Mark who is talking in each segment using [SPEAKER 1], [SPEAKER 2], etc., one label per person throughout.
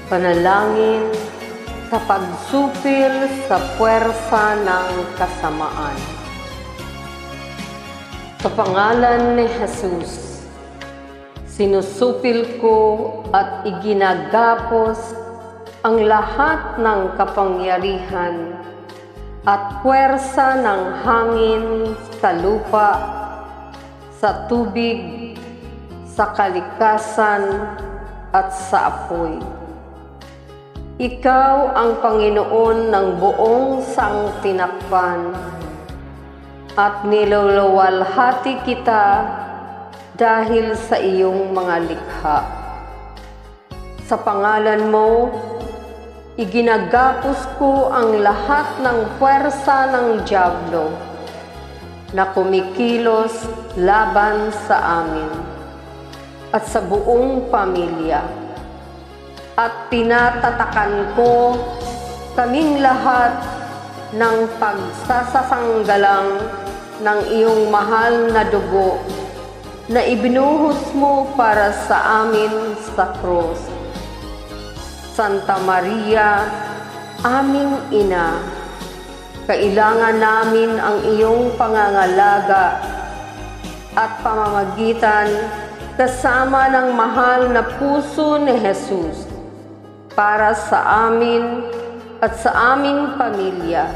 [SPEAKER 1] Panalangin sa pagsupil sa puwersa ng kasamaan. Sa pangalan ni Jesus, sinusupil ko at iginagapos ang lahat ng kapangyarihan at puwersa ng hangin sa lupa, sa tubig, sa kalikasan at sa apoy. Ikaw ang Panginoon ng buong sangtinakpan at niluluwalhati kita dahil sa iyong mga likha. Sa pangalan mo, iginagapos ko ang lahat ng puwersa ng dyablo na kumikilos laban sa amin at sa buong pamilya. At tinatatakan ko kaming lahat ng pagsasasanggalang ng iyong mahal na dugo na ibinuhos mo para sa amin sa krus. Santa Maria, aming ina, kailangan namin ang iyong pangangalaga at pamamagitan kasama ng mahal na puso ni Jesus para sa amin at sa aming pamilya,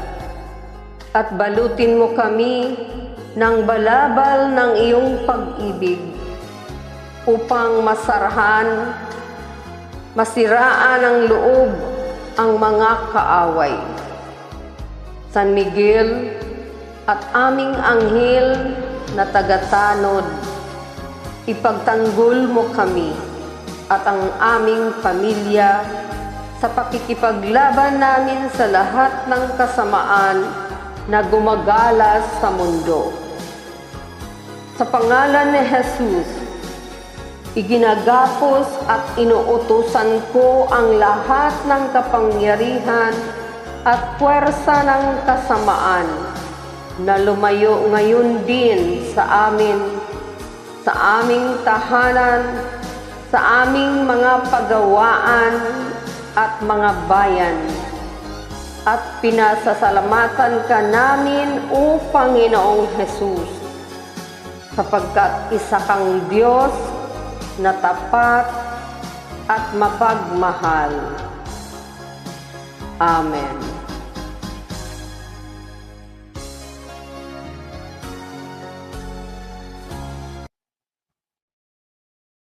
[SPEAKER 1] at balutin mo kami ng balabal ng iyong pag-ibig upang masiraan ng loob ang mga kaaway. San Miguel at aming anghel na tagatanod, ipagtanggol mo kami at ang aming pamilya sa pakikipaglaban namin sa lahat ng kasamaan na gumagalas sa mundo. Sa pangalan ni Jesus, iginagapos at inuutusan ko ang lahat ng kapangyarihan at puwersa ng kasamaan na lumayo ngayon din sa amin, sa aming tahanan, sa aming mga pagawaan at mga bayan, at pinasasalamatan ka namin, O Panginoong Jesus, sapagkat isa kang Diyos na tapat at mapagmahal. Amen.